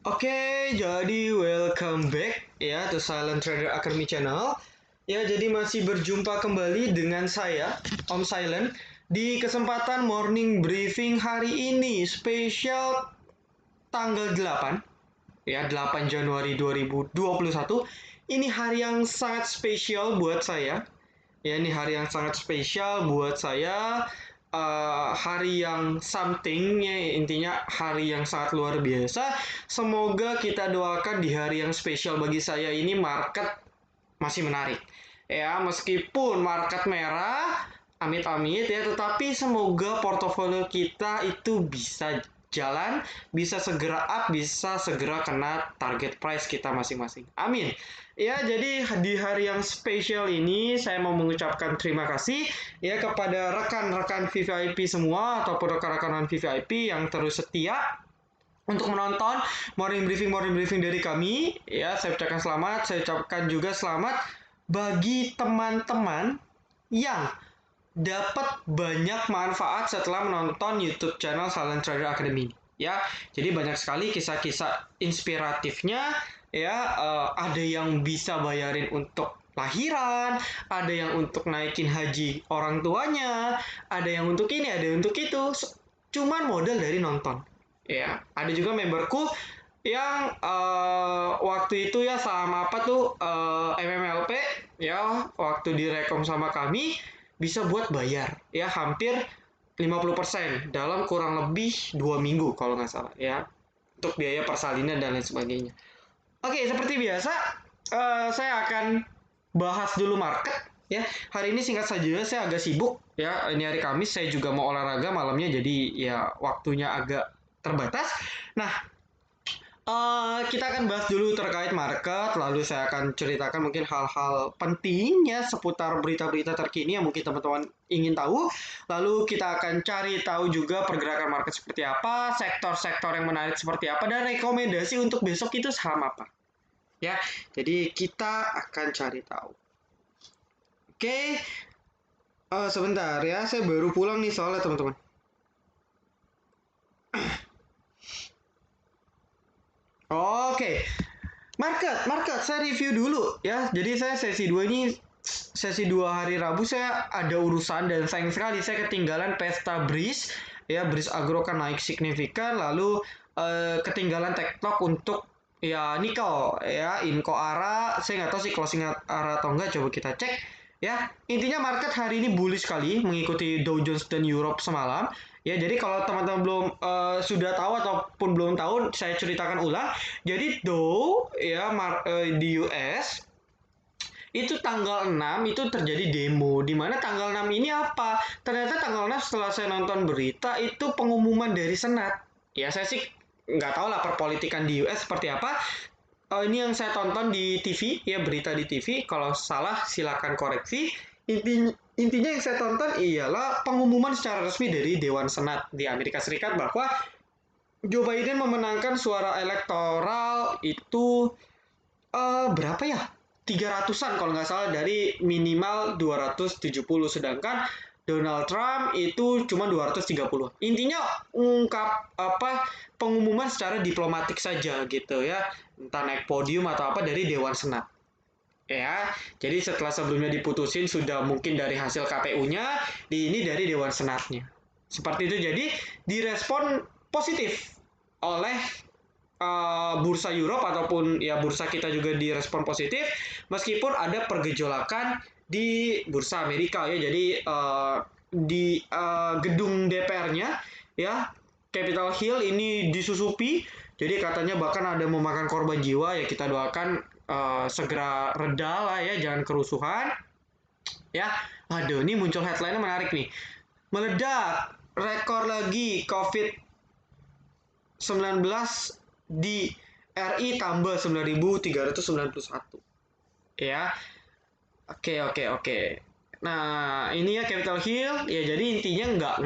Oke, jadi welcome back ya to Silent Trader Academy Channel. Ya, jadi masih berjumpa kembali dengan saya, Om Silent, di kesempatan morning briefing hari ini spesial tanggal 8, ya 8 Januari 2021. Ini hari yang sangat spesial buat saya. Ya, ini hari yang sangat spesial buat saya. Hari yang something, ya, intinya hari yang sangat luar biasa. Semoga kita doakan di hari yang spesial bagi saya ini market masih menarik. Ya, meskipun market merah, amit-amit ya, tetapi semoga portofolio kita itu bisa jalan, bisa segera up, bisa segera kena target price kita masing-masing. Amin. Ya, jadi di hari yang spesial ini saya mau mengucapkan terima kasih ya kepada rekan-rekan VVIP semua ataupun rekan-rekan VVIP yang terus setia untuk menonton morning briefing dari kami. Ya, saya ucapkan selamat, saya ucapkan juga selamat bagi teman-teman yang dapat banyak manfaat setelah menonton YouTube channel Silent Trader Academy. Ya, jadi banyak sekali kisah-kisah inspiratifnya. Ya, ada yang bisa bayarin untuk lahiran, ada yang untuk naikin haji orang tuanya, ada yang untuk ini, ada yang untuk itu. Cuman modal dari nonton. Ya, ada juga memberku yang waktu itu ya sama apa tuh MMLP ya waktu direkom sama kami bisa buat bayar ya hampir 50% dalam kurang lebih 2 minggu kalau nggak salah ya untuk biaya persalinan dan lain sebagainya. Oke, seperti biasa saya akan bahas dulu market ya. Hari ini singkat saja saya agak sibuk ya. Ini hari Kamis saya juga mau olahraga malamnya jadi ya waktunya agak terbatas. Nah, kita akan bahas dulu terkait market, lalu saya akan ceritakan mungkin hal-hal pentingnya seputar berita-berita terkini yang mungkin teman-teman ingin tahu. Lalu kita akan cari tahu juga pergerakan market seperti apa, sektor-sektor yang menarik seperti apa, dan rekomendasi untuk besok itu saham apa. Ya, jadi kita akan cari tahu. Oke, sebentar ya, saya baru pulang nih soalnya teman-teman. Oke, market, saya review dulu ya. Jadi saya sesi 2 ini, sesi 2 hari Rabu saya ada urusan dan sayang sekali saya ketinggalan pesta BRIS. Ya, BRIS Agro kan naik signifikan, lalu ketinggalan tektok untuk ya nikel ya, Inco Ara. Saya nggak tahu sih closing Ara atau enggak, coba kita cek. Ya, intinya market hari ini bullish sekali mengikuti Dow Jones dan Europe semalam. Ya, jadi kalau teman-teman belum sudah tahu ataupun belum tahu, saya ceritakan ulang. Jadi Dow ya di US itu tanggal 6 itu terjadi demo di mana tanggal 6 ini apa? Ternyata tanggal 6 setelah saya nonton berita itu pengumuman dari Senat. Ya saya sih nggak tahu lah perpolitikan di US seperti apa. Ini yang saya tonton di TV ya berita di TV. Kalau salah silakan koreksi. Intinya yang saya tonton ialah pengumuman secara resmi dari Dewan Senat di Amerika Serikat bahwa Joe Biden memenangkan suara elektoral itu berapa ya? 300-an kalau nggak salah dari minimal 270, sedangkan Donald Trump itu cuma 230. Intinya ungkap apa pengumuman secara diplomatik saja gitu ya. Entah naik podium atau apa dari Dewan Senat. Ya, jadi setelah sebelumnya diputusin sudah mungkin dari hasil KPU-nya, ini dari Dewan Senatnya. Seperti itu jadi direspon positif oleh bursa Europe ataupun ya bursa kita juga direspon positif meskipun ada pergejolakan di bursa Amerika ya. Jadi di gedung DPR-nya ya Capitol Hill ini disusupi. Jadi katanya bahkan ada memakan korban jiwa ya kita doakan segera reda lah ya jangan kerusuhan ya. Aduh ini muncul headline menarik nih. Meledak rekor lagi COVID-19 di RI tambah 9.391 ya. Oke. Nah, ini ya Capitol Hill ya jadi intinya nggak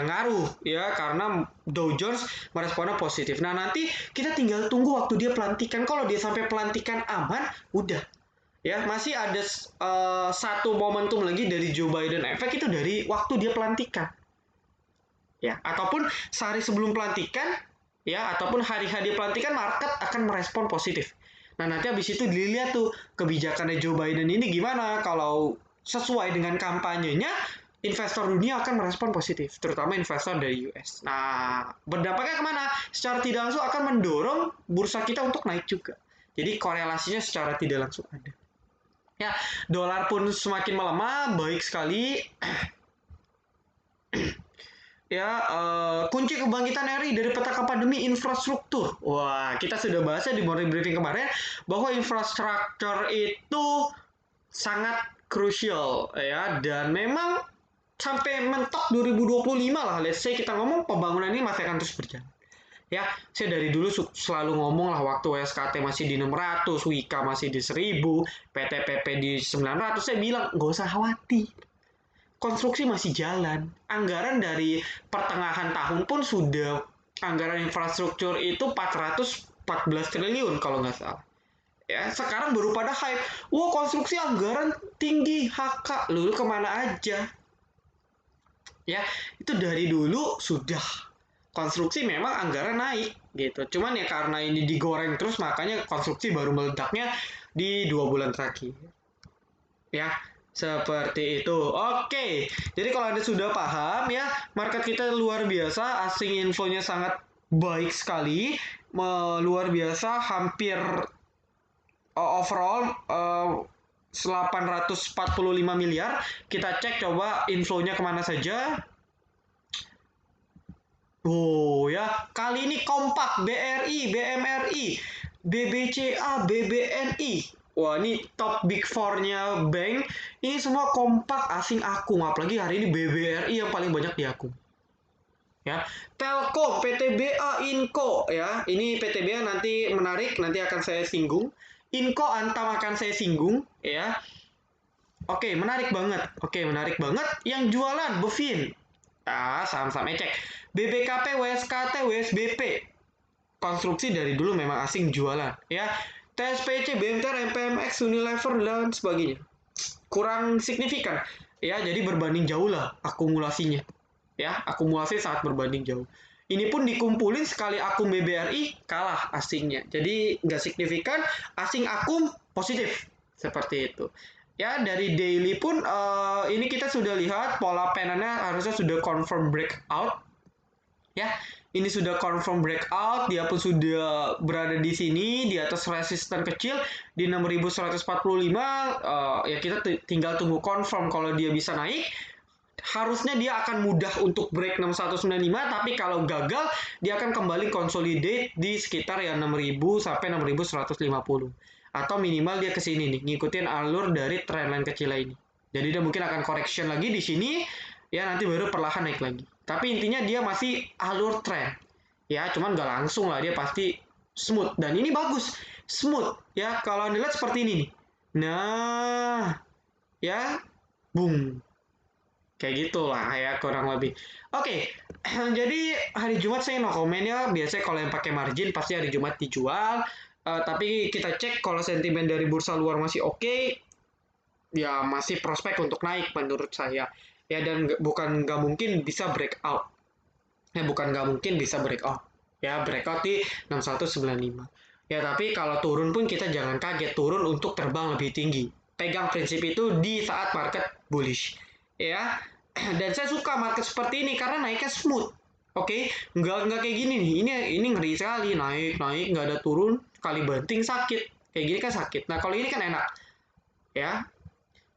ngaruh ya karena Dow Jones meresponnya positif. Nah, nanti kita tinggal tunggu waktu dia pelantikan. Kalau dia sampai pelantikan aman, udah. Ya, masih ada satu momentum lagi dari Joe Biden efek itu dari waktu dia pelantikan. Ya, ataupun sehari sebelum pelantikan ya, ataupun hari-hari pelantikan market akan merespon positif. Nah, nanti habis itu dilihat tuh kebijakannya Joe Biden ini gimana. Kalau sesuai dengan kampanyenya, investor dunia akan merespon positif, terutama investor dari US. Nah, berdampaknya kemana? Secara tidak langsung akan mendorong bursa kita untuk naik juga. Jadi korelasinya secara tidak langsung ada. Ya, dolar pun semakin melemah, baik sekali. Ya, kunci kebangkitan RI dari petaka pandemi infrastruktur. Wah, kita sudah bahasnya di morning briefing kemarin bahwa infrastruktur itu sangat krusial ya, dan memang sampai mentok 2025 lah, let's say kita ngomong pembangunan ini masih akan terus berjalan. Ya, saya dari dulu selalu ngomong lah waktu SKT masih di 600, Wika masih di 1000, PTPP di 900, saya bilang nggak usah khawatir. Konstruksi masih jalan. Anggaran dari pertengahan tahun pun sudah anggaran infrastruktur itu 414 triliun kalau nggak salah. Ya, sekarang baru pada hype. Wah, konstruksi anggaran tinggi, HK. Lalu kemana aja? Ya, itu dari dulu sudah. Konstruksi memang anggaran naik gitu. Cuman ya karena ini digoreng terus makanya konstruksi baru meledaknya di 2 bulan terakhir. Ya, seperti itu. Oke, jadi kalau Anda sudah paham ya, market kita luar biasa, asing infonya sangat baik sekali, luar biasa, hampir overall 845 miliar. Kita cek coba infonya kemana saja. Oh ya, kali ini kompak BRI, BMRI, BBCA, BBNI. Wah, ini top big four-nya bank. Ini semua kompak asing akung. Apalagi hari ini BBRI yang paling banyak diakung. Ya, Telkom, PTBA, Inco. Ya, ini PTBA nanti menarik, nanti akan saya singgung. Inco Antam akan saya singgung. Ya, oke, menarik banget. Oke, menarik banget. Yang jualan Bevin. Ah, saham-saham ecek. BBKP, WSKT, WSBP. Konstruksi dari dulu memang asing jualan. Ya, TSPC, BMTR, MPMX, Unilever, dan sebagainya. Kurang signifikan. Ya, jadi berbanding jauh lah akumulasinya. Ya, akumulasi sangat berbanding jauh. Ini pun dikumpulin sekali akum BBRI kalah asingnya. Jadi nggak signifikan, asing akum positif. Seperti itu. Ya, dari daily pun ini kita sudah lihat pola penannya harusnya sudah confirm breakout. Ya, ini sudah confirm breakout, dia pun sudah berada di sini di atas resisten kecil di 6145. Ya kita tinggal tunggu confirm kalau dia bisa naik. Harusnya dia akan mudah untuk break 6195, tapi kalau gagal dia akan kembali consolidate di sekitar ya 6000 sampai 6150. Atau minimal dia ke sini nih, ngikutin alur dari trendline kecil ini. Jadi dia mungkin akan correction lagi di sini, ya nanti baru perlahan naik lagi. Tapi intinya dia masih alur trend. Ya, cuman nggak langsung lah, dia pasti smooth. Dan ini bagus, smooth. Ya, kalau Anda lihat seperti ini nih. Nah, ya, boom. Kayak gitulah ya kurang lebih. Oke, jadi hari Jumat saya no komen ya. Biasanya kalau yang pakai margin pasti hari Jumat dijual. Tapi kita cek kalau sentimen dari bursa luar masih oke, ya masih prospek untuk naik menurut saya. Ya dan bukan nggak mungkin bisa breakout. Ya bukan nggak mungkin bisa breakout. Ya breakout di 6195. Ya tapi kalau turun pun kita jangan kaget, turun untuk terbang lebih tinggi. Pegang prinsip itu di saat market bullish. Ya, dan saya suka market seperti ini karena naiknya smooth. Oke, nggak kayak gini nih. Ini ngeri sekali, naik nggak ada turun, kali banting sakit. Kayak gini kan sakit. Nah kalau ini kan enak, ya.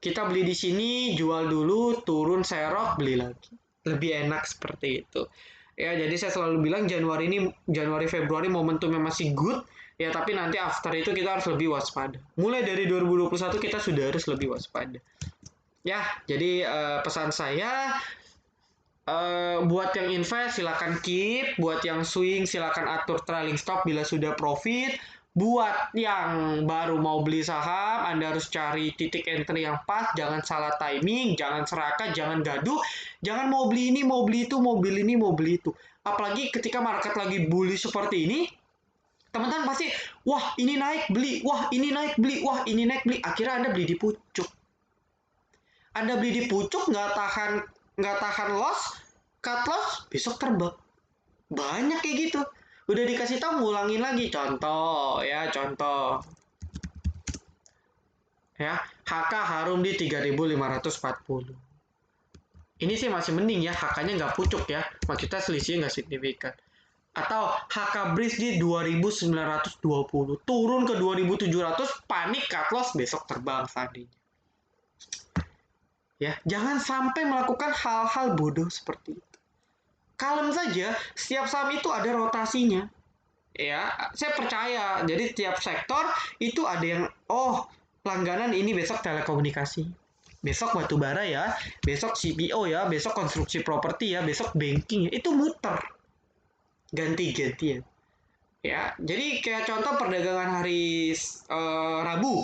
Kita beli di sini, jual dulu, turun serok, beli lagi. Lebih enak seperti itu. Ya, jadi saya selalu bilang Januari Februari momentumnya masih good, ya tapi nanti after itu kita harus lebih waspada. Mulai dari 2021 kita sudah harus lebih waspada. Ya, jadi pesan saya buat yang invest silakan keep, buat yang swing silakan atur trailing stop bila sudah profit. Buat yang baru mau beli saham, Anda harus cari titik entry yang pas, jangan salah timing, jangan serakah, jangan gaduh, jangan mau beli ini, mau beli itu, mau beli ini, mau beli itu. Apalagi ketika market lagi bullish seperti ini, teman-teman pasti, wah ini naik beli, wah ini naik beli, wah ini naik beli. Akhirnya Anda beli di pucuk. Anda beli di pucuk nggak tahan loss, cut loss, besok terbang. Banyak kayak gitu. Udah dikasih tahu ngulangin lagi. Contoh ya, contoh. Ya, HK harum di 3.540. Ini sih masih mending ya, HK-nya nggak pucuk ya. Maksudnya selisihnya nggak signifikan. Atau HK Breeze di 2.920. Turun ke 2.700, panik cut loss, besok terbang tadinya. Ya, jangan sampai melakukan hal-hal bodoh seperti itu. Kalem saja, setiap saham itu ada rotasinya. Ya, saya percaya. Jadi tiap sektor itu ada yang langganan ini besok telekomunikasi. Besok batu bara ya, besok CPO ya, besok konstruksi properti ya, besok banking ya. Itu muter. Ganti-gantian. Ya, jadi kayak contoh perdagangan hari Rabu.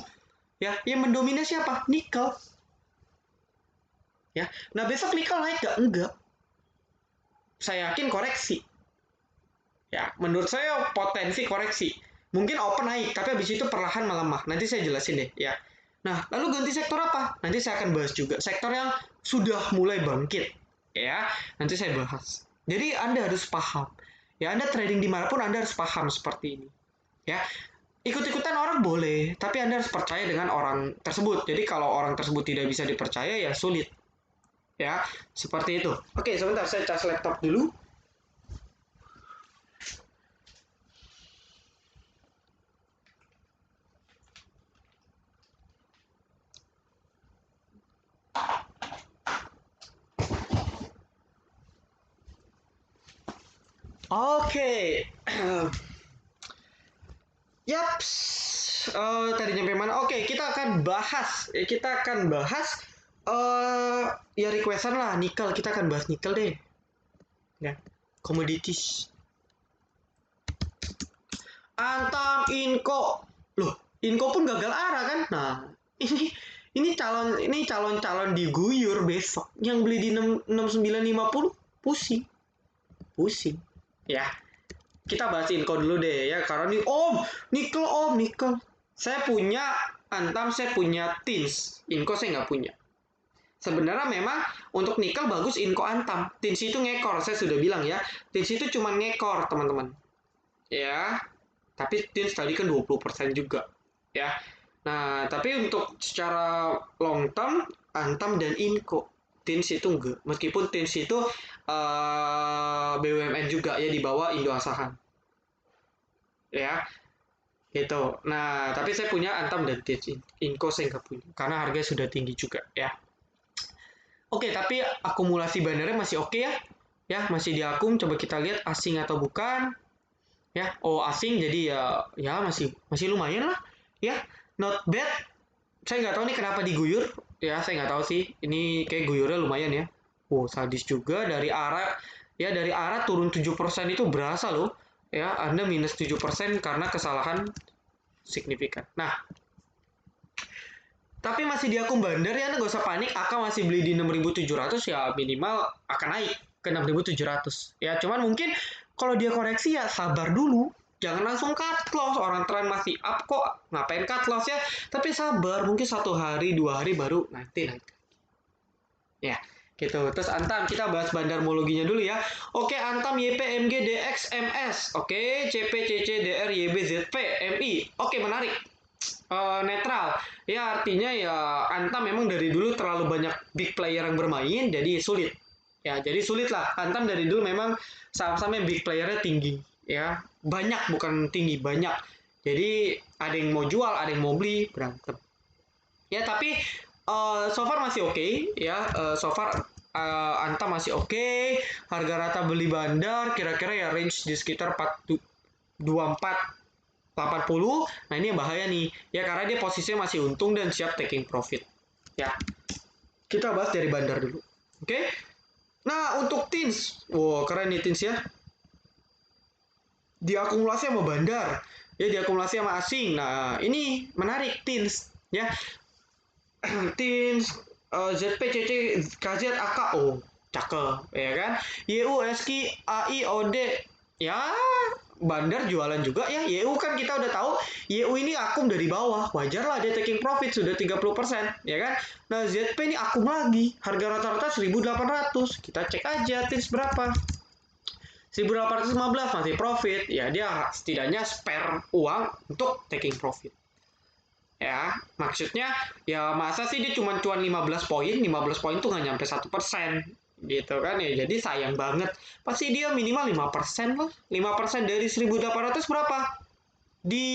Ya, yang mendominasi apa? Nikel. Ya. Nah, besok nikel naik gak? Enggak. Saya yakin koreksi. Ya, menurut saya potensi koreksi. Mungkin open naik, tapi habis itu perlahan melemah. Nanti saya jelasin deh, ya. Nah, lalu ganti sektor apa? Nanti saya akan bahas juga. Sektor yang sudah mulai bangkit, ya. Nanti saya bahas. Jadi Anda harus paham. Ya, Anda trading dimanapun Anda harus paham seperti ini. Ya, ikut-ikutan orang boleh, tapi Anda harus percaya dengan orang tersebut. Jadi kalau orang tersebut tidak bisa dipercaya, ya sulit. Ya, seperti itu. Oke, sebentar saya cas laptop dulu. Oke. Yaps. Tadi nyampe mana? Oke, kita akan bahas. Ya requestan lah nikel. Kita akan bahas nikel deh. Ya. Commodities. Antam Inco. Loh, Inco pun gagal arah kan? Nah, ini calon diguyur besok. Yang beli di 6950 pusing. Pusing. Ya. Kita bahas Inco dulu deh ya, karena nikel. Saya punya Antam, saya punya Tins. Inco saya nggak punya. Sebenarnya memang untuk nikel bagus Inco Antam. Tins itu ngekor, saya sudah bilang ya. Tins itu cuma ngekor, teman-teman. Ya, tapi Tins tadi kan 20% juga. Ya. Nah, tapi untuk secara long term, Antam dan Inco. Tins itu enggak. Meskipun Tins itu BUMN juga ya, di bawah Indo Asahan. Ya, gitu. Nah, tapi saya punya Antam dan Tins. Inco saya nggak punya, karena harganya sudah tinggi juga ya. Oke, tapi akumulasi bandarnya masih oke ya. Ya, masih diakum. Coba kita lihat asing atau bukan. Ya, asing, jadi ya masih lumayan lah. Ya, not bad. Saya nggak tahu nih kenapa diguyur. Ya, saya nggak tahu sih. Ini kayak guyurnya lumayan ya. Sadis juga dari arah turun 7% itu berasa loh. Ya, Anda minus 7% karena kesalahan signifikan. Nah, tapi masih di akun bandar ya, Anda nggak usah panik. AK masih beli di 6.700 ya, minimal akan naik ke 6.700. Ya, cuman mungkin kalau dia koreksi ya sabar dulu. Jangan langsung cut loss. Orang tren masih up kok. Ngapain cut loss ya? Tapi sabar, mungkin 1 hari, 2 hari baru nanti naik. Ya, gitu. Terus Antam, kita bahas bandarmologinya dulu ya. Oke, Antam YP MG DX MS. Oke, CP CC DR YB ZP MI. Oke, menarik. Netral. Ya, artinya ya Antam memang dari dulu terlalu banyak big player yang bermain, jadi sulit. Ya, jadi sulit lah. Antam dari dulu memang saham-saham yang big playernya tinggi. Ya, banyak bukan tinggi, banyak. Jadi ada yang mau jual, ada yang mau beli, berantem. Ya, tapi so far masih oke. Ya, so far Antam masih oke. Harga rata beli bandar kira-kira ya range di sekitar 24 80. Nah, ini yang bahaya nih. Ya, karena dia posisinya masih untung dan siap taking profit. Ya. Kita bahas dari bandar dulu. Oke? Nah, untuk Tins. Wow, keren nih Tins ya. Diakumulasi sama bandar. Ya, diakumulasi sama asing. Nah, ini menarik Tins. Ya. Tins, ZPCC, KZ, AK. Oh, cakep. Ya kan? YU, SK, AI, OD. Ya, bandar jualan juga ya. YU kan kita udah tahu YU ini akum dari bawah. Wajar lah dia taking profit sudah 30%, ya kan? Nah, ZP ini akum lagi. Harga rata-rata 1.800. Kita cek aja Tins berapa. 1815 masih profit, ya dia setidaknya spare uang untuk taking profit. Ya, maksudnya ya masa sih dia cuma cuan 15 poin, 15 poin tuh nggak nyampe 1%, gitu kan ya. Jadi sayang banget. Pasti dia minimal 5% lah. 5% dari 1.800 berapa? Di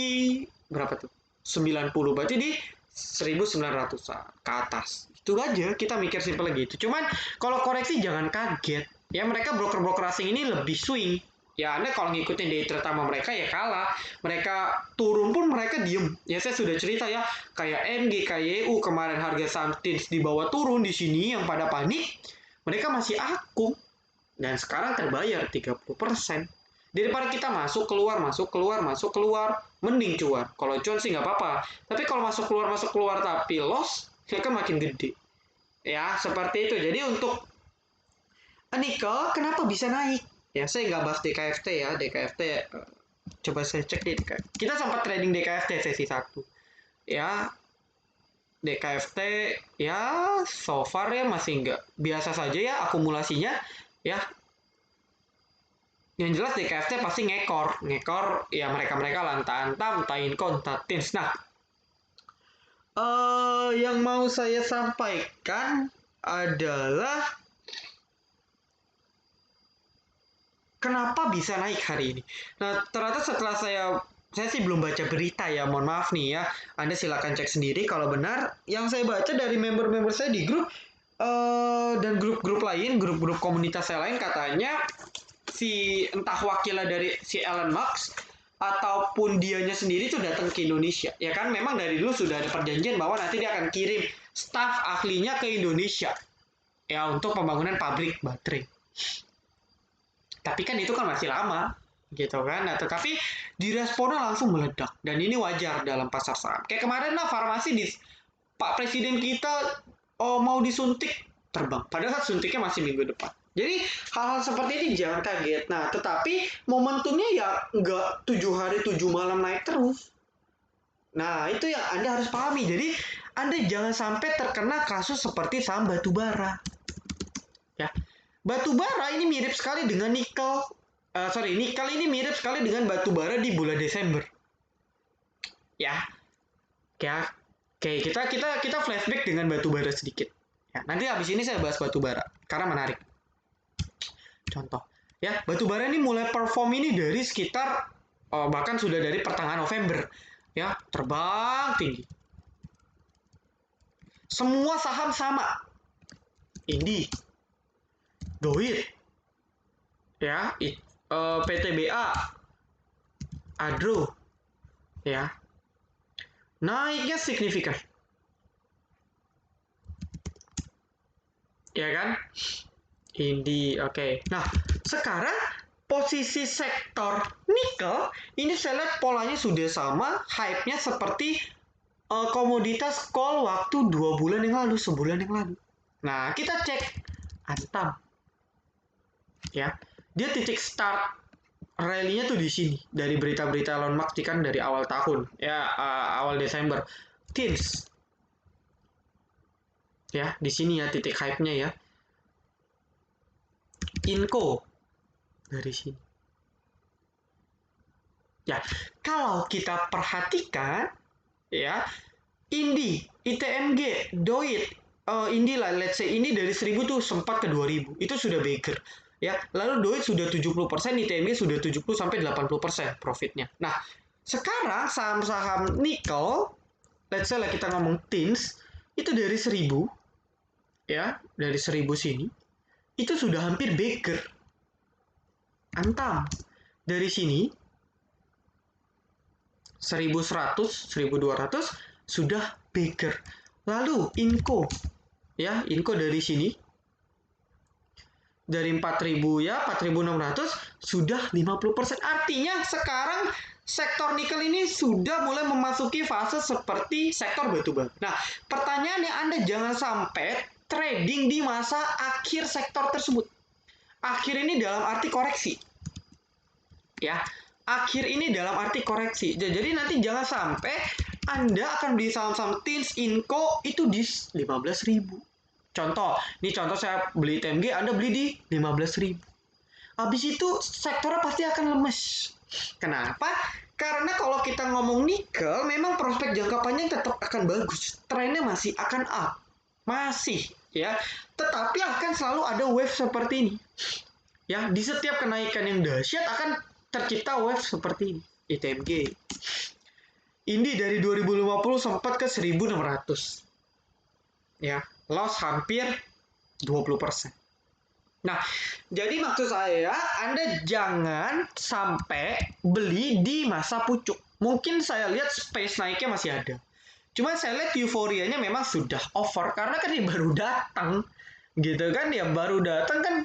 berapa tuh? 90, berarti di 1.900 ke atas. Itu aja, kita mikir simple gitu. Cuman kalau koreksi jangan kaget. Ya mereka broker-broker asing ini lebih swing. Ya Anda kalau ngikutin day trade sama mereka ya kalah. Mereka turun pun mereka diem. Ya saya sudah cerita ya, kayak MG, KYU kemarin harga saham TINS di bawah turun di sini yang pada panik. Mereka masih akung. Dan sekarang terbayar 30%. Daripada kita masuk keluar masuk keluar masuk keluar, mending cuan. Kalau cuan sih nggak apa-apa, tapi kalau masuk keluar tapi loss ya kan makin gede. Ya seperti itu. Jadi untuk nikel kenapa bisa naik, ya saya nggak bahas DKFT ya. DKFT coba saya cek di DKFT, kita sempat trading DKFT sesi 1 ya. DKFT ya so far ya masih nggak, biasa saja ya akumulasinya ya. Yang jelas DKFT pasti ngekor ya, mereka lantan tam tain kontatins. Nah, yang mau saya sampaikan adalah kenapa bisa naik hari ini. Nah, ternyata setelah saya sih belum baca berita ya, mohon maaf nih ya. Anda silakan cek sendiri kalau benar. Yang saya baca dari member-member saya di grup dan grup-grup lain, grup-grup komunitas saya lain, katanya si entah wakilnya dari si Elon Musk ataupun dianya sendiri tuh datang ke Indonesia. Ya kan memang dari dulu sudah ada perjanjian bahwa nanti dia akan kirim staf ahlinya ke Indonesia ya untuk pembangunan pabrik baterai. Tapi kan itu kan masih lama gitu kan. Nah, tetapi diresponnya langsung meledak dan ini wajar dalam pasar saham. Kayak kemarin lah farmasi di Pak Presiden kita mau disuntik terbang. Padahal suntiknya masih minggu depan. Jadi hal-hal seperti ini jangan kaget. Nah, tetapi momentumnya ya nggak 7 hari 7 malam naik terus. Nah, itu yang Anda harus pahami. Jadi Anda jangan sampai terkena kasus seperti saham batubara. Ya, batubara ini mirip sekali dengan nikel. Nikel ini mirip sekali dengan batubara di bulan Desember. Ya, kayak kita flashback dengan batubara sedikit. Ya, nanti habis ini saya bahas batubara karena menarik. Contoh, ya batubara ini mulai perform ini dari sekitar bahkan sudah dari pertengahan November, ya terbang tinggi. Semua saham sama, Indi, Doit, ya PTBA, Adro, ya naiknya signifikan, ya kan? Indi, oke. Nah, sekarang posisi sektor nikel ini saya lihat polanya sudah sama, hype-nya seperti komoditas coal waktu 2 bulan yang lalu, sebulan yang lalu. Nah, kita cek Antam, ya. Dia titik start rally-nya tuh di sini dari berita-berita Elon Musk kan dari awal tahun, ya awal Desember. TINS, ya di sini ya titik hype-nya ya. Inco dari sini. Ya, kalau kita perhatikan ya, Indi, ITMG, Doit, Indi lah, let's say ini dari 1000 tuh sempat ke 2000. Itu sudah beggar. Ya, lalu Doit sudah 70%, ITMG sudah 70 sampai 80% profitnya. Nah, sekarang saham-saham nikel, let's say lah kita ngomong TINS, itu dari 1000 ya, dari 1000 sini itu sudah hampir beggar. Antam dari sini 1100, 1200 sudah beggar. Lalu Inco, ya Inco dari sini dari 4000 ya 4600 sudah 50%. Artinya sekarang sektor nikel ini sudah mulai memasuki fase seperti sektor batubara. Nah, pertanyaannya Anda jangan sampai trading di masa akhir sektor tersebut. Akhir ini dalam arti koreksi. Ya, akhir ini dalam arti koreksi. Jadi nanti jangan sampai Anda akan beli saham-saham TINS, Inco itu di 15.000. Contoh, ini contoh saya beli TMG, Anda beli di 15.000. habis itu sektornya pasti akan lemes. Kenapa? Karena kalau kita ngomong nikel, memang prospek jangka panjang tetap akan bagus. Trennya masih akan up. Masih, ya. Tetapi akan selalu ada wave seperti ini. Ya, di setiap kenaikan yang dahsyat akan tercipta wave seperti ini. ITMG. Ini dari 2050 sempat ke 1600. Ya, loss hampir 20%. Nah, jadi maksud saya, Anda jangan sampai beli di masa pucuk. Mungkin saya lihat space naiknya masih ada. Cuma saya lihat euforianya memang sudah over, karena kan dia baru datang. Gitu kan, dia baru datang kan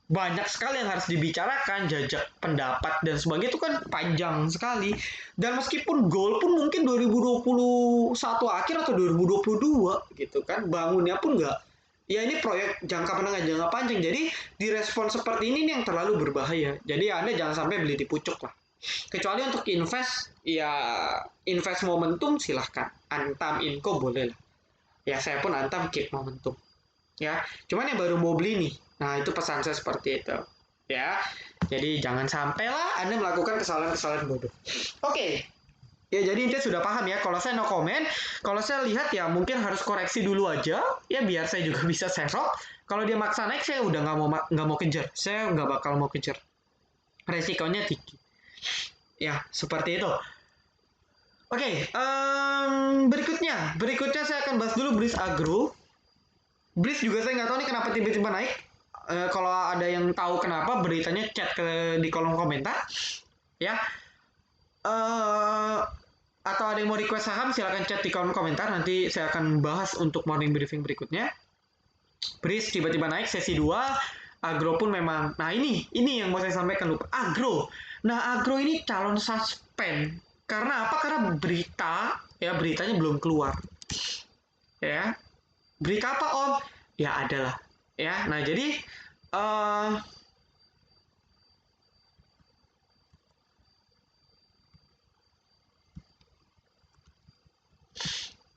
banyak sekali yang harus dibicarakan, jajak pendapat dan sebagainya itu kan panjang sekali. Dan meskipun goal pun mungkin 2021 akhir atau 2022 gitu kan, bangunnya pun nggak. Ya ini proyek jangka menengah jangka panjang. Jadi direspon seperti ini nih yang terlalu berbahaya. Jadi Anda jangan sampai beli di pucuk lah. Kecuali untuk invest, ya invest momentum silahkan. Antam Inco boleh lah. Ya saya pun antam keep momentum. Ya, cuman yang baru mau beli nih. Nah, itu pesan saya seperti itu. Ya. Jadi jangan sampailah Anda melakukan kesalahan-kesalahan bodoh. Oke. Ya, jadi intinya sudah paham ya. Kalau saya no comment, kalau saya lihat ya mungkin harus koreksi dulu aja, ya biar saya juga bisa serok. Kalau dia maksa naik, saya udah nggak mau kejar. Saya nggak bakal mau kejar. Resikonya tinggi. Ya, seperti itu. Oke, berikutnya saya akan bahas dulu Breeze Agro. Breeze juga saya nggak tahu nih kenapa tiba-tiba naik. Kalau ada yang tahu kenapa, beritanya chat di kolom komentar. Ya. Atau ada yang mau request saham, silakan chat di kolom komentar. Nanti saya akan bahas untuk morning briefing berikutnya. Breeze tiba-tiba naik sesi 2. Agro pun memang. Nah ini yang mau saya sampaikan lupa. Agro. Nah agro ini calon suspend. Karena apa? Karena beritanya belum keluar. Ya. Berita apa Om? Ya adalah. Ya. Nah jadi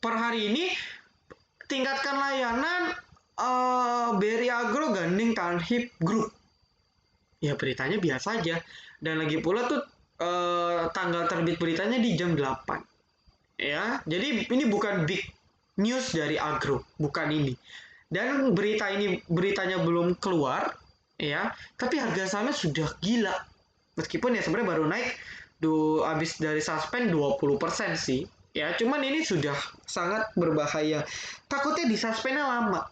per hari ini tingkatkan layanan BRI Agro gandeng Tanhip Group. Ya beritanya biasa aja. Dan lagi pula tuh tanggal terbit beritanya di jam 8. Ya, jadi ini bukan big news dari Agro, bukan ini. Dan beritanya belum keluar, ya, tapi harga sahamnya sudah gila. Meskipun ya sebenarnya baru naik habis dari suspend 20% sih. Ya, cuman ini sudah sangat berbahaya. Takutnya di suspendnya lama.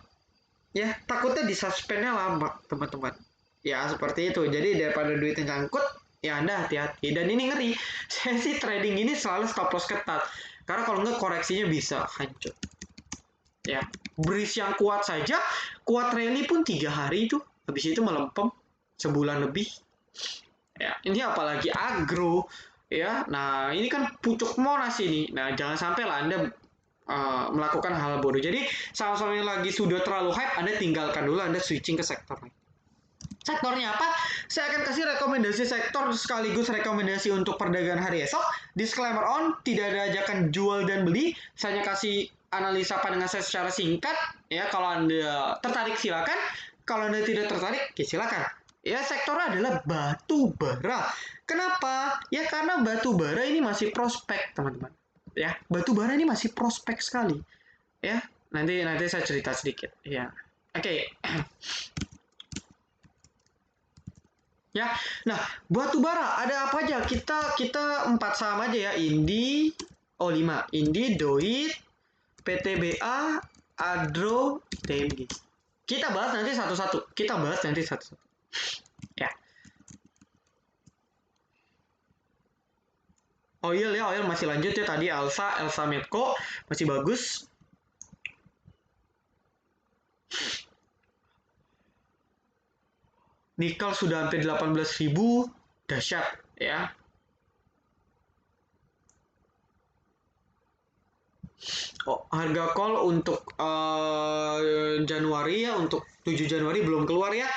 Ya, takutnya di suspendnya lama, teman-teman. Ya, seperti itu. Jadi daripada duitnya nyangkut, ya Anda hati-hati. Dan ini ngeri. Saya sih trading ini selalu stop loss ketat. Karena kalau nggak koreksinya bisa hancur. Ya, Breeze yang kuat saja, kuat rally pun 3 hari itu. Habis itu melempem sebulan lebih. Ya, ini apalagi agro. Ya, nah ini kan pucuk Monas ini. Nah, jangan sampai lah Anda melakukan hal bodoh. Jadi, sama-sama yang lagi sudah terlalu hype, Anda tinggalkan dulu, Anda switching ke sektor lain. Sektornya apa? Saya akan kasih rekomendasi sektor sekaligus rekomendasi untuk perdagangan hari esok. Disclaimer on, tidak ada ajakan jual dan beli. Saya hanya kasih analisa pandangan saya secara singkat. Ya, kalau Anda tertarik silakan. Kalau Anda tidak tertarik, ya silakan. Ya, sektornya adalah batu bara. Kenapa? Ya karena batu bara ini masih prospek, teman-teman. Ya, batu bara ini masih prospek sekali. Ya, nanti saya cerita sedikit. Ya, oke. Ya, nah batu bara ada apa aja? Kita 4 saham aja ya. Indi, 5. Indi, Doit, PTBA, Adro, TMG. Kita bahas nanti satu-satu. Ya. Oil masih lanjut ya tadi Elsa Medco masih bagus. Nikel sudah hampir 18.000, dahsyat ya. Harga call untuk Januari ya, untuk 7 Januari belum keluar ya.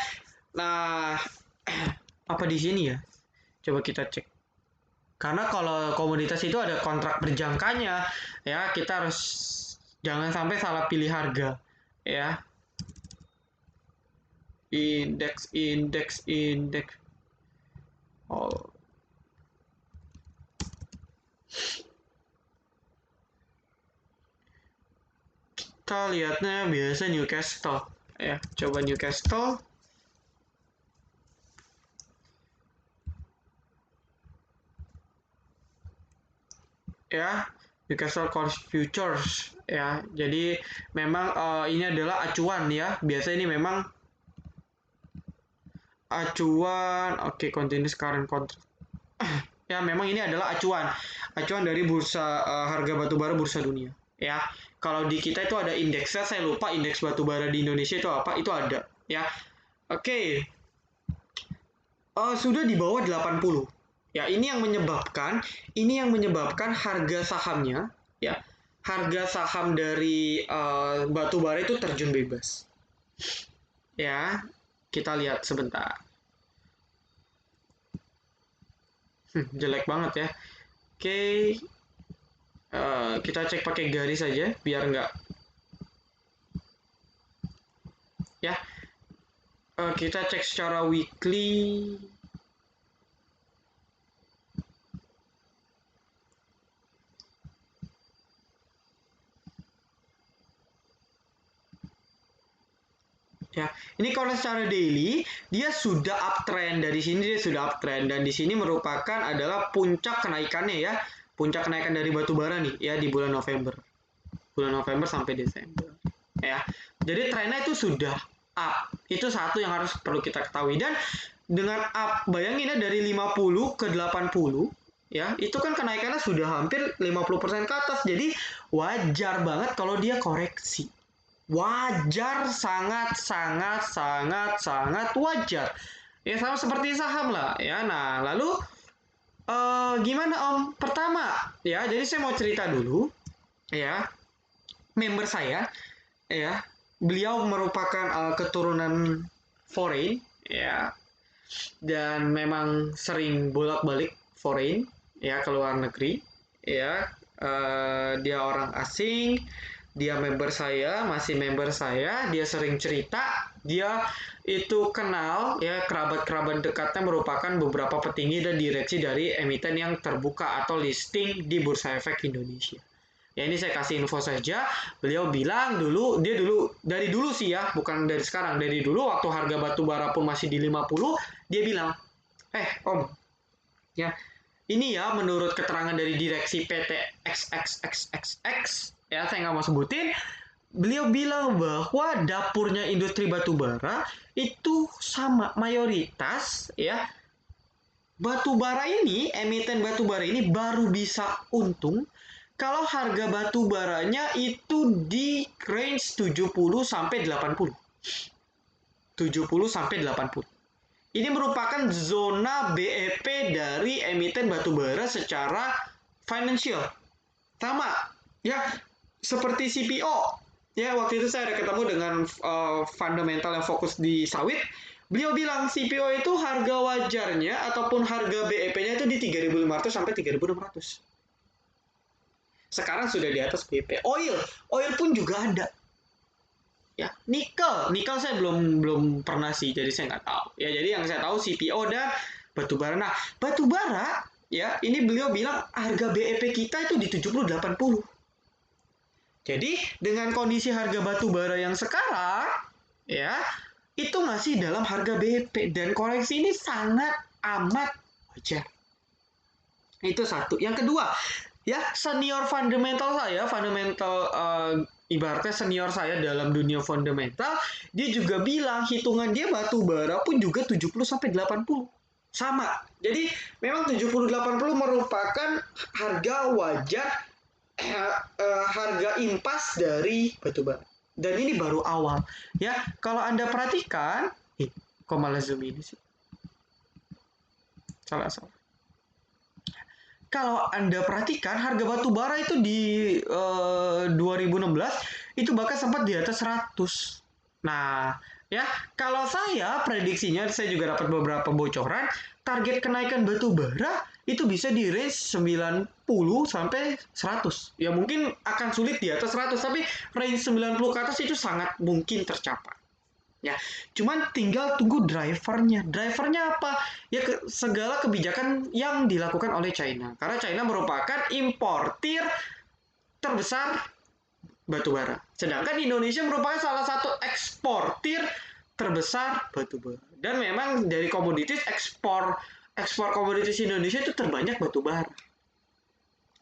Nah, apa di sini ya? Coba kita cek. Karena kalau komoditas itu ada kontrak berjangkanya, ya kita harus jangan sampai salah pilih harga, ya. Indeks. Oh, kita lihatnya biasa Newcastle. Ya, coba Newcastle. Ya, Newcastle Coast Futures ya. Jadi memang ini adalah acuan ya. Biasa ini memang acuan. Oke, continuous current contract. Ya, memang ini adalah acuan dari bursa harga batubara bursa dunia. Ya, kalau di kita itu ada indeksnya, saya lupa indeks batubara di Indonesia itu apa, itu ada. Ya, oke. Sudah di bawah 80. Ya, ini yang menyebabkan harga sahamnya, ya, harga saham dari batu bara itu terjun bebas. Ya, kita lihat sebentar. Jelek banget ya. Oke, kita cek pakai garis saja biar nggak, ya. Kita cek secara weekly. Ya, ini kalau secara daily dia sudah uptrend, dari sini dia sudah uptrend, dan di sini merupakan adalah puncak kenaikannya ya, puncak kenaikan dari batu bara nih ya di bulan November sampai Desember ya. Jadi trennya itu sudah up, itu satu yang harus perlu kita ketahui. Dan dengan up, bayangin ya, dari 50 ke 80 ya, itu kan kenaikannya sudah hampir 50% ke atas. Jadi wajar banget kalau dia koreksi, wajar, sangat wajar ya, sama seperti saham lah ya. Nah, lalu gimana Om? Pertama ya, jadi saya mau cerita dulu ya, member saya ya, beliau merupakan keturunan foreign ya, dan memang sering bolak-balik foreign ya, ke luar negeri ya. Dia orang asing, dia member saya, masih member saya, dia sering cerita, dia itu kenal ya, kerabat-kerabat dekatnya merupakan beberapa petinggi dan direksi dari emiten yang terbuka atau listing di Bursa Efek Indonesia. Ya, ini saya kasih info saja. Beliau bilang dia dulu, dari dulu sih ya, bukan dari sekarang, dari dulu waktu harga batu bara pun masih di 50, dia bilang, Om, ya, ini ya menurut keterangan dari direksi PT XXXXX, ya saya nggak mau sebutin, beliau bilang bahwa dapurnya industri batu bara itu sama mayoritas ya, batu bara ini, emiten batu bara ini baru bisa untung kalau harga batu baranya itu di range 70 sampai 80. 70 sampai 80. Ini merupakan zona BEP dari emiten batubara secara financial. Sama, ya, seperti CPO. Ya, waktu itu saya ada ketemu dengan fundamental yang fokus di sawit. Beliau bilang CPO itu harga wajarnya ataupun harga BEP-nya itu di 3.500 sampai 3.600. Sekarang sudah di atas BEP. Oil pun juga ada. Ya, nikel saya belum pernah sih, jadi saya nggak tahu ya. Jadi yang saya tahu CPO dan batubara. Nah, batubara ya, ini beliau bilang harga BEP kita itu di 70-80. Jadi dengan kondisi harga batubara yang sekarang ya, itu masih dalam harga BEP, dan koreksi ini sangat amat wajar. Itu satu. Yang kedua, ya, senior fundamental ibaratnya senior saya dalam dunia fundamental, dia juga bilang hitungan dia batu bara pun juga 70 sampai 80. Sama. Jadi memang 70-80 merupakan harga wajar, harga impas dari batu bara. Dan ini baru awal. Ya, kalau Anda perhatikan, kok malah zoom ini sih? Salah. Kalau Anda perhatikan harga batu bara itu di 2016 itu bahkan sempat di atas 100. Nah, ya, kalau saya prediksinya, saya juga dapat beberapa bocoran, target kenaikan batu bara itu bisa di range 90 sampai 100. Ya, mungkin akan sulit di atas 100, tapi range 90 ke atas itu sangat mungkin tercapai. Ya, cuman tinggal tunggu drivernya. Drivernya apa? Ya segala kebijakan yang dilakukan oleh China. Karena China merupakan importir terbesar batu bara. Sedangkan Indonesia merupakan salah satu eksportir terbesar batu bara. Dan memang dari komoditis ekspor komoditis Indonesia itu terbanyak batu bara.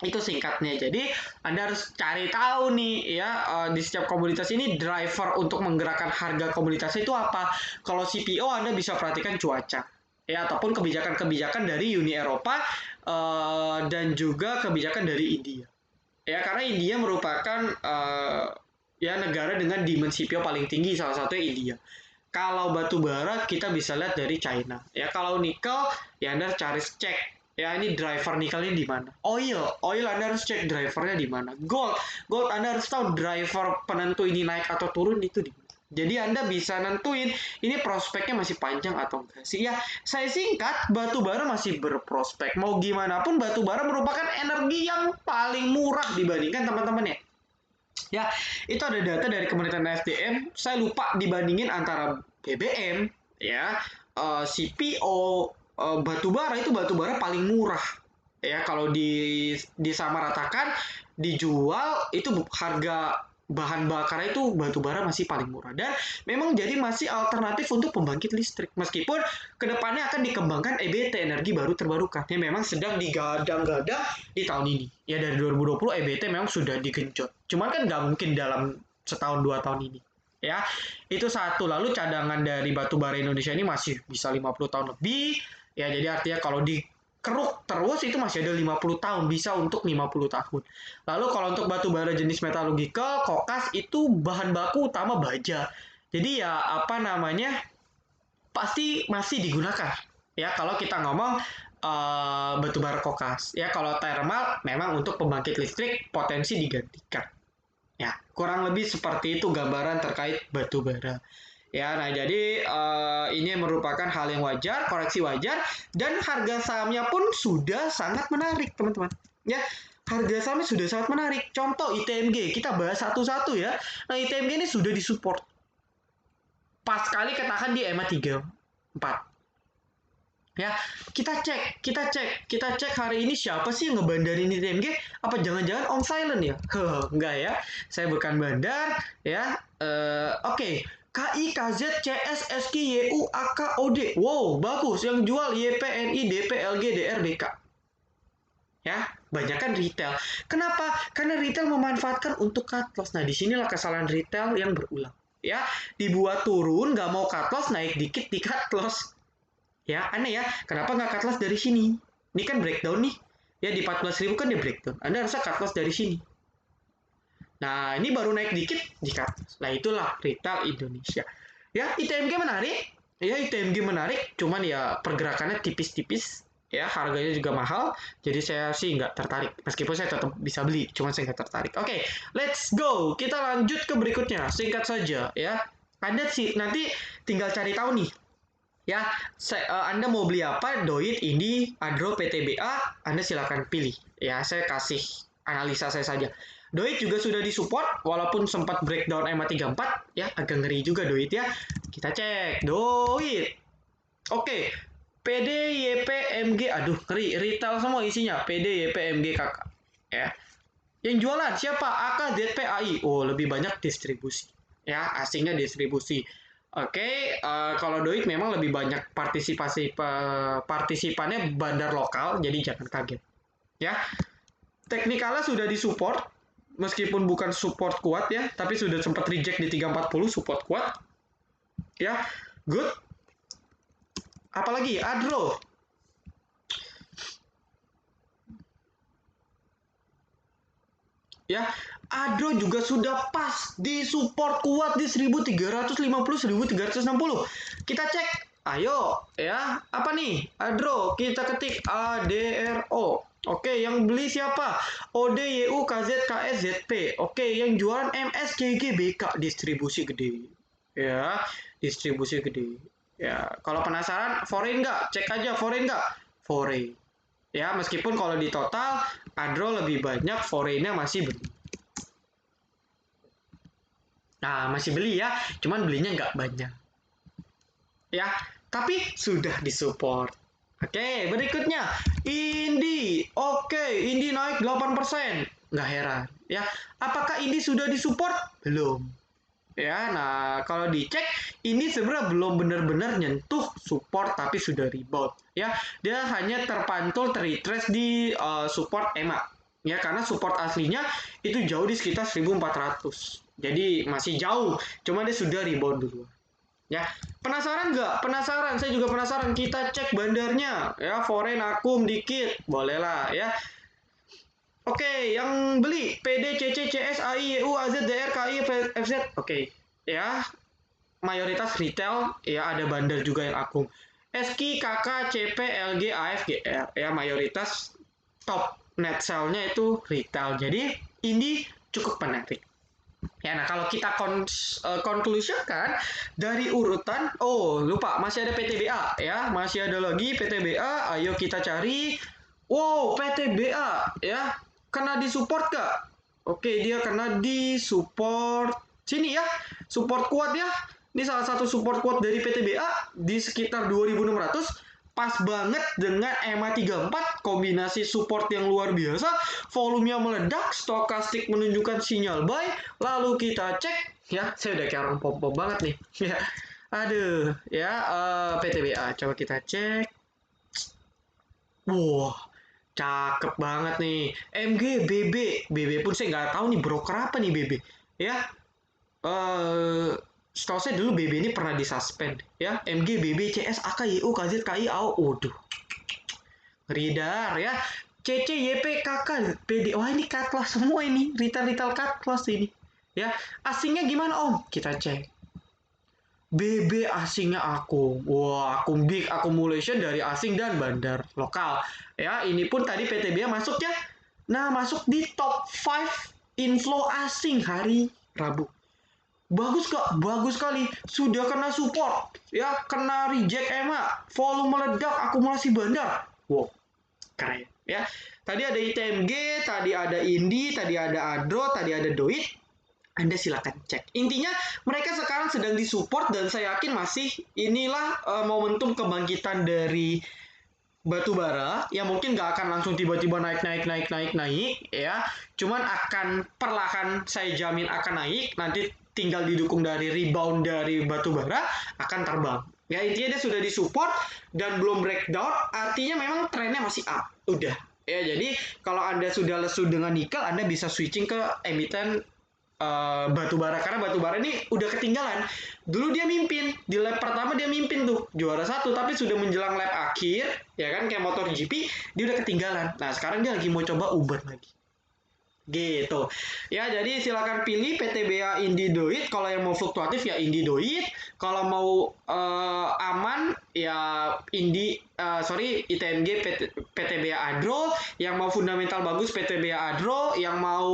Itu singkatnya. Jadi Anda harus cari tahu nih ya di setiap komoditas ini driver untuk menggerakkan harga komoditas itu apa. Kalau CPO Anda bisa perhatikan cuaca ya ataupun kebijakan-kebijakan dari Uni Eropa dan juga kebijakan dari India. Ya karena India merupakan ya negara dengan demand CPO paling tinggi, salah satunya India. Kalau batu bara kita bisa lihat dari China. Ya kalau nikel ya Anda cari cek ya ini driver nikelnya di mana. Oil Anda harus cek drivernya di mana. Gold Anda harus tahu driver penentu ini naik atau turun itu di mana. Jadi Anda bisa nentuin ini prospeknya masih panjang atau enggak sih. Ya, saya singkat, batu bara masih berprospek. Mau gimana pun batu bara merupakan energi yang paling murah dibandingkan teman-teman ya. Ya, itu ada data dari Kementerian SDM. Saya lupa dibandingin antara BBM, ya, CPO, batu bara itu batu bara paling murah. Ya, kalau disamaratakan, dijual itu harga bahan bakar itu batu bara masih paling murah dan memang jadi masih alternatif untuk pembangkit listrik meskipun kedepannya akan dikembangkan EBT energi baru terbarukan yang memang sedang digadang-gadang di tahun ini ya dari 2020 EBT memang sudah digenjot cuman kan nggak mungkin dalam setahun 2 tahun ini ya itu satu lalu cadangan dari batu bara Indonesia ini masih bisa 50 tahun lebih ya jadi artinya kalau di keruk terus itu masih ada 50 tahun, bisa untuk 50 tahun. Lalu kalau untuk batu bara jenis metallurgical, kokas itu bahan baku utama baja. Jadi ya apa namanya pasti masih digunakan. Ya kalau kita ngomong batu bara kokas. Ya kalau thermal memang untuk pembangkit listrik potensi digantikan. Ya kurang lebih seperti itu gambaran terkait batu bara. Ya, nah jadi ini merupakan hal yang wajar, koreksi wajar, dan harga sahamnya pun sudah sangat menarik, teman-teman. Ya, harga sahamnya sudah sangat menarik. Contoh ITMG, kita bahas satu-satu ya. Nah, ITMG ini sudah disupport. Pas kali ketahan di EMA 34. Ya, kita cek hari ini siapa sih yang ngebandarin ITMG? Apa jangan-jangan on silent ya? Enggak ya. Saya bukan bandar ya. Oke. KI, KZ, CS, SK, YU, AK, OD. Wow, bagus. Yang jual YPNI, DP, LG, DR, BK. Ya, banyak kan retail. Kenapa? Karena retail memanfaatkan untuk cut loss. Nah, disinilah kesalahan retail yang berulang. Ya, dibuat turun, nggak mau cut loss, naik dikit di cut loss. Ya, aneh ya. Kenapa nggak cut loss dari sini? Ini kan breakdown nih. Ya, di 14.000 kan dia breakdown. Anda harusnya cut loss dari sini. Nah, ini baru naik dikit di cut loss. Nah, itulah retail Indonesia. Ya, ITMG menarik. Ya, ITMG menarik. Cuman ya pergerakannya tipis-tipis. Ya, harganya juga mahal. Jadi saya sih nggak tertarik. Meskipun saya tetap bisa beli. Cuman saya nggak tertarik. Oke, let's go. Kita lanjut ke berikutnya. Singkat saja ya. Anda sih nanti tinggal cari tahu nih ya, Anda mau beli apa? Doit, Indi, Adro, PTBA, Anda silakan pilih. Ya, saya kasih analisa saya saja. Doit juga sudah disupport, walaupun sempat breakdown EMA 34, ya agak ngeri juga Doit ya. Kita cek, Doit. Oke, PD, YP, MG, aduh ngeri, retail semua isinya. PD, YP, MG, kakak. Ya. Yang jualan siapa? AK, ZP, AI. Oh, lebih banyak distribusi. Ya, asingnya distribusi. Oke, kalau Doit memang lebih banyak partisipannya bandar lokal, jadi jangan kaget. Ya, teknikalnya sudah disupport, meskipun bukan support kuat ya, tapi sudah sempat reject di 340 support kuat. Ya, good. Apalagi Adro. Ya, Adro juga sudah pas di support kuat di 1350 1360. Kita cek. Ayo ya, apa nih? Adro, kita ketik ADRO. Oke, yang beli siapa? OD, YU, KZ, KS, ZP. Oke, yang jualan MS, GG, BK, distribusi gede. Ya, distribusi gede. Ya, kalau penasaran foreign nggak? Cek aja foreign nggak? Foreign. Ya, meskipun kalau di total Adro lebih banyak, foreign-nya masih beli. Nah, masih beli ya, cuman belinya nggak banyak. ya, tapi sudah disupport. Oke, berikutnya Indi. Oke, Indi naik 8%. Nggak heran, ya. Apakah Indi sudah disupport? Belum. Ya, nah kalau dicek ini sebenarnya belum benar-benar nyentuh support tapi sudah rebound. Ya, dia hanya terpantul terretrace di support EMA. Ya, karena support aslinya itu jauh di sekitar 1400. Jadi masih jauh, cuma dia sudah rebound dulu. Ya, penasaran nggak? Penasaran, saya juga penasaran. Kita cek bandarnya, ya, foreign akum dikit, bolehlah, ya. Oke, yang beli PD, CC, CS, AI, YU, AZ, DR, KI, FZ. Oke, ya, mayoritas retail, ya ada bandar juga yang akum. SKI, KK, CP, LG, AF, GR, ya mayoritas top net sell-nya itu retail. Jadi ini cukup menarik. Ya, nah kalau kita conclusion kan dari urutan, oh lupa masih ada PTBA ya, masih ada lagi PTBA. Ayo kita cari. Wow, PTBA ya, kena di support gak? Oke, dia kena di support sini ya, support kuat ya. Ini salah satu support kuat dari PTBA di sekitar 2600. Pas banget dengan EMA 34, kombinasi support yang luar biasa, volumenya meledak, stokastik menunjukkan sinyal buy, lalu kita cek, ya, saya udah kayak orang pom-pom banget nih, ya, aduh, ya, PTBA, coba kita cek, wah, cakep banget nih, MG, BB pun saya nggak tahu nih broker apa nih BB, ya, setahu saya dulu BB ini pernah disuspend ya. MG, BB, CS, AK, YU, KZ, KI, AO. Waduh. Ridar ya. CC, YP, KK, PD. Wah, ini cut loss semua ini. Retail cut loss ini. Ya. Asingnya gimana Om? Kita cek. BB asingnya akum. Wah, akum big accumulation dari asing dan bandar lokal. Ya, ini pun tadi PTBA masuk ya. Nah, masuk di top 5 inflow asing hari Rabu. Bagus kak, bagus sekali. Sudah kena support, ya kena reject EMA, volume meledak, akumulasi bandar. Wow, keren. Ya, tadi ada ITMG, tadi ada Indi, tadi ada Adro, tadi ada Doit. Anda silakan cek. Intinya mereka sekarang sedang disupport dan saya yakin masih inilah momentum kebangkitan dari batu bara yang mungkin nggak akan langsung tiba-tiba naik ya, cuman akan perlahan saya jamin akan naik, nanti tinggal didukung dari rebound dari batu bara akan terbang ya. Intinya dia sudah disupport dan belum breakdown, artinya memang trennya masih up udah ya. Jadi kalau Anda sudah lesu dengan nikel, Anda bisa switching ke emiten batu bara, karena batu bara ini udah ketinggalan. Dulu dia mimpin di lap pertama, dia mimpin tuh juara 1, tapi sudah menjelang lap akhir ya kan, kayak motor GP dia udah ketinggalan. Nah sekarang dia lagi mau coba Uber lagi gitu ya. Jadi silakan pilih PTBA, Indi, Doit. Kalau yang mau fluktuatif ya Indi, Doit. Kalau mau aman ya Indi, ITMG, PTBA, Adro. Yang mau fundamental bagus PTBA, Adro. Yang mau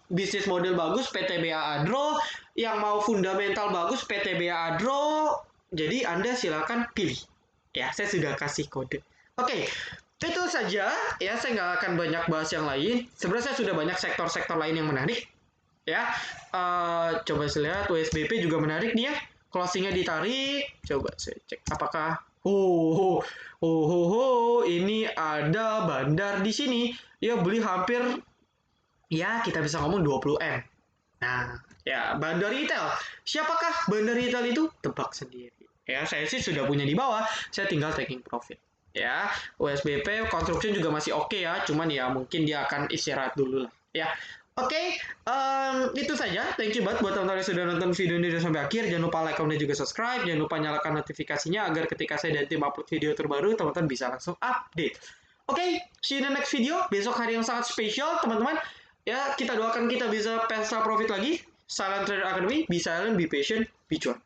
bisnis model bagus PTBA, Adro. Yang mau fundamental bagus PTBA, Adro. Jadi Anda silakan pilih ya, saya sudah kasih kode. Oke, itu saja ya, saya nggak akan banyak bahas yang lain. Sebenarnya saya sudah banyak sektor-sektor lain yang menarik ya. Coba saya lihat USBP juga menarik nih ya, closingnya ditarik. Coba saya cek apakah ini ada bandar di sini ya, beli hampir ya kita bisa ngomong 20M. Nah ya, bandar retail, siapakah bandar retail itu? Tebak sendiri ya, saya sih sudah punya di bawah, saya tinggal taking profit ya. USBP construction juga masih oke ya, cuman ya mungkin dia akan istirahat dulu lah ya. Oke, itu saja. Thank you banget buat teman-teman yang sudah nonton video ini sampai akhir. Jangan lupa like, comment, dan juga subscribe. Jangan lupa nyalakan notifikasinya agar ketika saya dan tim upload video terbaru, teman-teman bisa langsung update. Oke, see you in the next video. Besok hari yang sangat spesial, teman-teman. Ya, kita doakan kita bisa pesta profit lagi. Silent Trader Academy, be silent, be patient, be cuan.